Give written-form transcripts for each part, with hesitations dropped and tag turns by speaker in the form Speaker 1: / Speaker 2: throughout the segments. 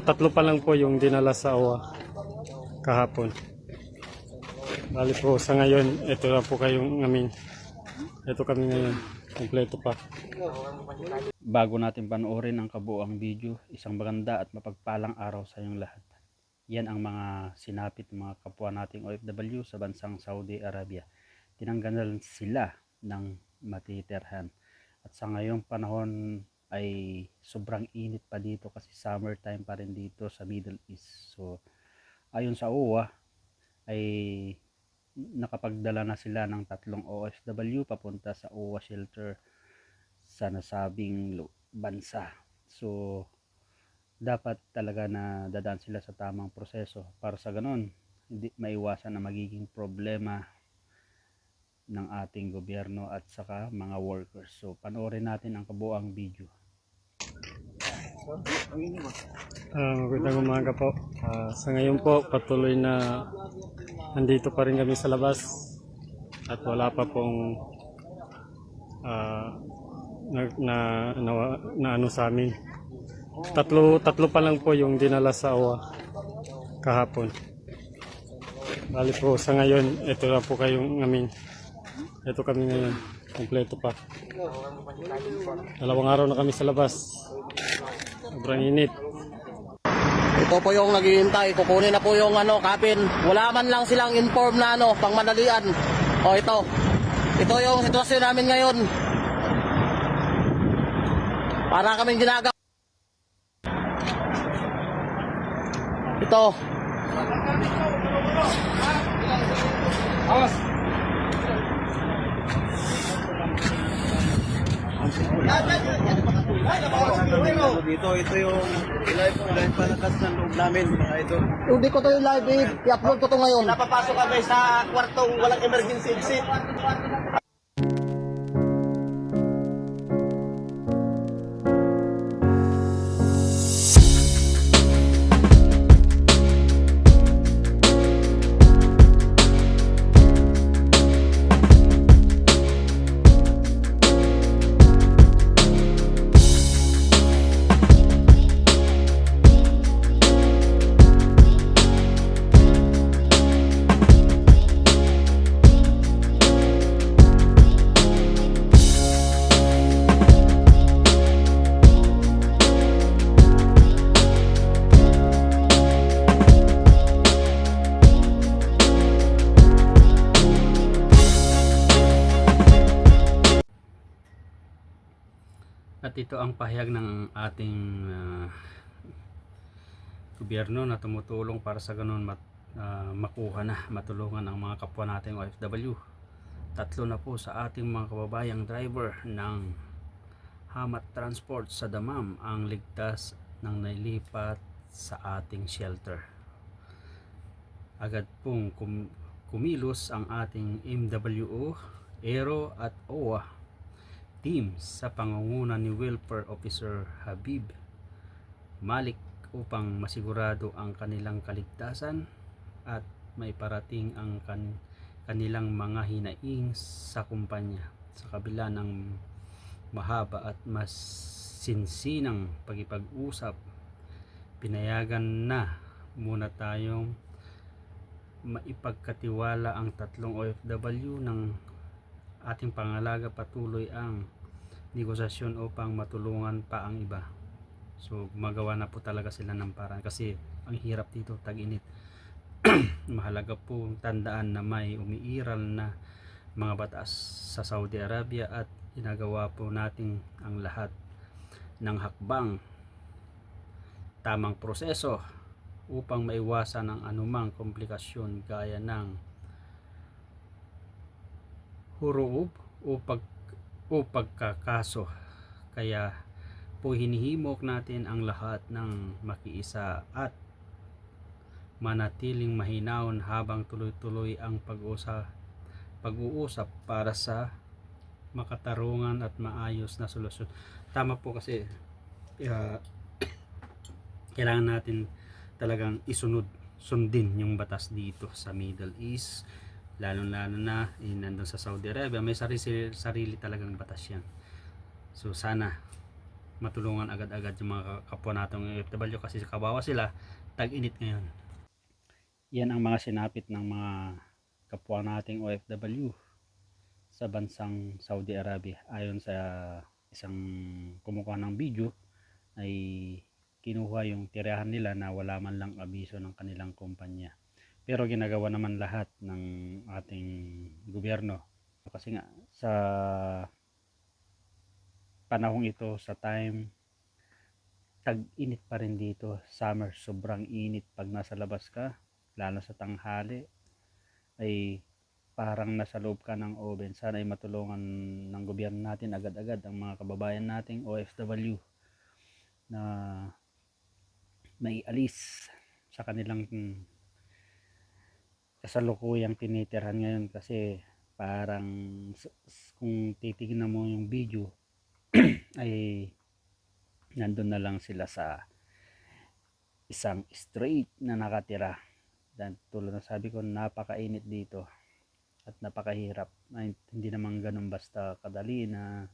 Speaker 1: tatlo pa lang po yung dinala sa OWA kahapon. Bali po sa ngayon, ito na po kayong ito kami ngayon, kompleto pa.
Speaker 2: Bago natin panoorin ang kabuuang video, isang maganda at mapagpalang araw sa inyong lahat. Yan ang mga sinapit ng mga kapwa nating OFW sa bansang Saudi Arabia. Tinanggalan sila ng matitirhan. At sa ngayong panahon ay sobrang init pa dito kasi summertime pa rin dito sa Middle East. So ayon sa OWA ay nakapagdala na sila ng 3 OFW papunta sa OWA shelter sa nasabing bansa. So dapat talaga na dadaan sila sa tamang proseso para sa ganon hindi maiwasan na magiging problema ng ating gobyerno at saka mga workers. So panoorin natin ang kabuuang video.
Speaker 1: Magandang umaga po. Sa ngayon po patuloy na nandito pa rin kami sa labas at wala pa pong na ano sa amin. Tatlo pa lang po yung dinala sa OWA kahapon. Bali po sa ngayon, ito na po kayong ito kami ngayon, kompleto pa. 2 araw na kami sa labas. Sobrang init.
Speaker 3: Ito po yung naghihintay, kukunin na po yung kapin. Wala man lang silang inform na pangmadalian. O ito yung sitwasyon namin ngayon. Para kaming ginagawa. Ito. Awas.
Speaker 4: Dito, ito yung live palakas ng loob namin, mga idol.
Speaker 3: Hindi ko to yung live, i-upload ko to ngayon.
Speaker 4: Napapasok kami sa kwartong walang emergency exit.
Speaker 2: At ito ang pahayag ng ating gobyerno na tumutulong para sa ganun makuha na, matulungan ang mga kapwa nating OFW. 3 na po sa ating mga kababayang driver ng Hamad Transport sa Dammam ang ligtas ng nailipat sa ating shelter. Agad pong kumilos ang ating MWO, Aero at OWA team sa pangunguna ni Welfare Officer Habib Malik upang masigurado ang kanilang kaligtasan at may parating ang kanilang mga hinaing sa kumpanya. Sa kabila ng mahaba at mas sinsinang pagkipag-usap, pinayagan na muna tayong maipagkatiwala ang 3 OFW ng ating pangalaga. Patuloy ang negosasyon upang matulungan pa ang iba. So gumagawa na po talaga sila ng paraan kasi ang hirap dito, tag-init. Mahalaga po tandaan na may umiiral na mga batas sa Saudi Arabia at ginagawa po natin ang lahat ng hakbang, tamang proseso upang maiwasan ang anumang komplikasyon gaya ng huroob o pagkakaso. Kaya po hinihimok natin ang lahat ng makiisa at manatiling mahinahon habang tuloy-tuloy ang pag-uusap para sa makatarungan at maayos na solusyon. Tama po kasi kailangan natin talagang sundin yung batas dito sa Middle East, lalo na nandun sa Saudi Arabia. May sarili talagang batas yan. So sana matulungan agad-agad yung mga kapwa nating OFW kasi kawawa sila, tag-init ngayon. Yan ang mga sinapit ng mga kapwa nating OFW sa bansang Saudi Arabia. Ayon sa isang kumukuha ng video ay kinuha yung tirahan nila na wala man lang abiso ng kanilang kumpanya. Pero ginagawa naman lahat ng ating gobyerno kasi nga sa panahong ito, sa time tag-init pa rin dito, summer, sobrang init pag nasa labas ka, lalo sa tanghali ay parang nasa loob ka ng oven. Sana ay matulungan ng gobyerno natin agad-agad ang mga kababayan nating OFW na may alis sa kanilang kasalukuyang tinitirhan ngayon kasi parang kung titignan mo yung video ay nandun na lang sila sa isang straight na nakatira. Dan tulad ng sabi ko, napakainit dito at napakahirap. Ay, hindi naman ganun basta kadali na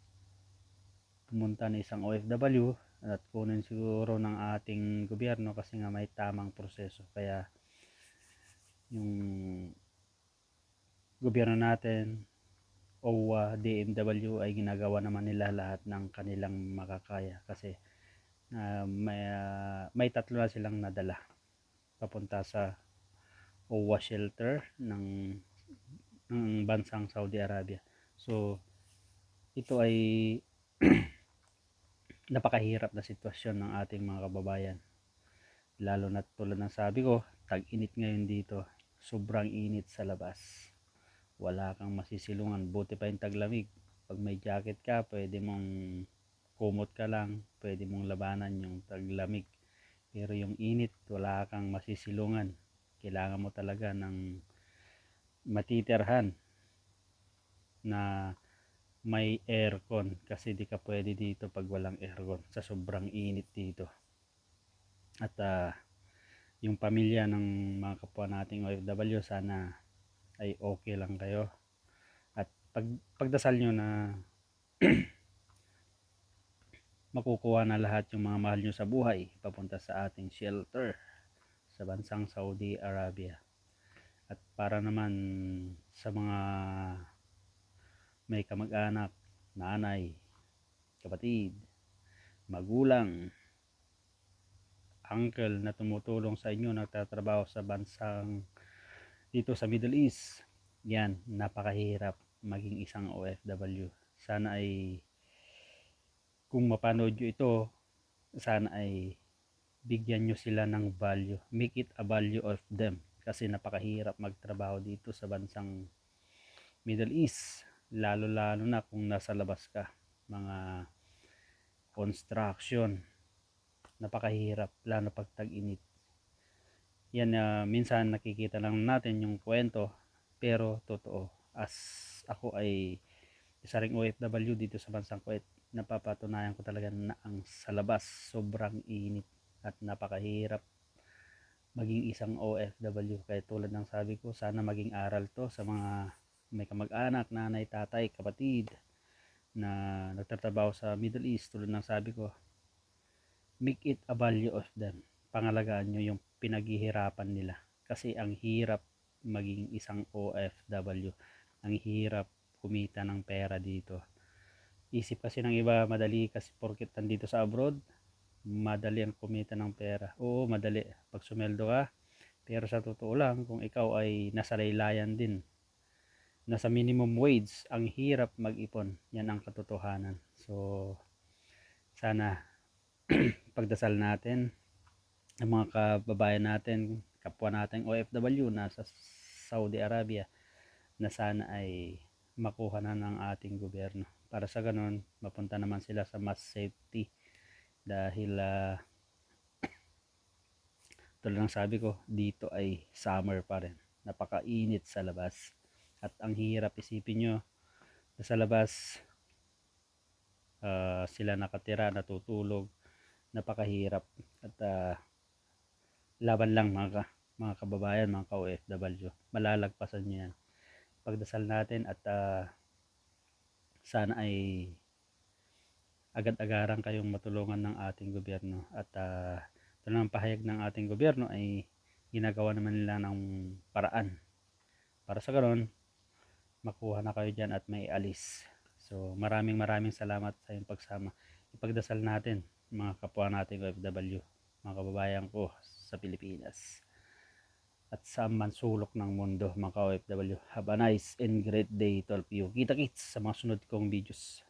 Speaker 2: pumunta ng isang OFW at kunin siguro ng ating gobyerno kasi nga may tamang proseso. Kaya yung gobyerno natin, OWA, DMW ay ginagawa naman nila lahat ng kanilang makakaya kasi may tatlo na silang nadala papunta sa OWA shelter ng bansang Saudi Arabia. So ito ay napakahirap na sitwasyon ng ating mga kababayan, lalo na tulad ng sabi ko, tag-init ngayon dito, sobrang init sa labas, wala kang masisilungan. Buti pa yung taglamig, pag may jacket ka pwede mong kumot ka lang, pwede mong labanan yung taglamig, pero yung init wala kang masisilungan, kailangan mo talaga ng matitirhan na may aircon kasi di ka pwede dito pag walang aircon sa sobrang init dito. At yung pamilya ng mga kapwa nating OFW, sana ay okay lang kayo at pagdasal nyo na makukuha na lahat yung mga mahal nyo sa buhay papunta sa ating shelter sa bansang Saudi Arabia. At para naman sa mga may kamag-anak, nanay, kapatid, magulang, uncle na tumutulong sa inyo, nagtatrabaho sa bansang dito sa Middle East, yan, napakahirap maging isang OFW. Sana ay kung mapanood nyo ito, sana ay bigyan nyo sila ng value, make it a value of them kasi napakahirap magtrabaho dito sa bansang Middle East, lalo na kung nasa labas ka, mga construction, napakahirap lalo pag tag-init. Yan, minsan nakikita lang natin yung kwento pero totoo. As ako ay isa ring OFW dito sa bansang Kuwait, napapatunayan ko talaga na ang sa labas sobrang init at napakahirap maging isang OFW. Kaya tulad ng sabi ko, sana maging aral to sa mga may kamag-anak, nanay, tatay, kapatid na nagtatrabaho sa Middle East. Tulad ng sabi ko, make it a value of them, pangalagaan nyo yung pinaghihirapan nila kasi ang hirap maging isang OFW, ang hirap kumita ng pera dito. Isip kasi ng iba madali kasi porket nandito sa abroad madali ang kumita ng pera. Oo, madali pag sumeldo ka, pero sa totoo lang kung ikaw ay nasa laylayan din, nasa minimum wage, ang hirap mag-ipon. Yan ang katotohanan. So sana pagdasal natin ang mga kababayan natin, kapwa nating OFW na sa Saudi Arabia, na sana ay makuha na ng ating gobyerno para sa ganun mapunta naman sila sa mas safety dahil tulad ng sabi ko, dito ay summer pa rin, napakainit sa labas at ang hirap. Isipin nyo, sa labas sila nakatira, natutulog, napakahirap at laban lang mga kababayan, mga ka-OFW, malalagpasan nyo yan. Pagdasal natin at sana ay agad-agaran kayong matulungan ng ating gobyerno. At ito na ang pahayag ng ating gobyerno ay ginagawa naman nila ng paraan para sa ganoon makuha na kayo dyan at may alis. So maraming salamat sa iyong pagsama. Ipagdasal natin mga kapwa nating OFW, mga kababayan ko sa Pilipinas at sa mansulok ng mundo, mga OFW. Have a nice and great day to all of you. Kita-kits sa mga sunod kong videos.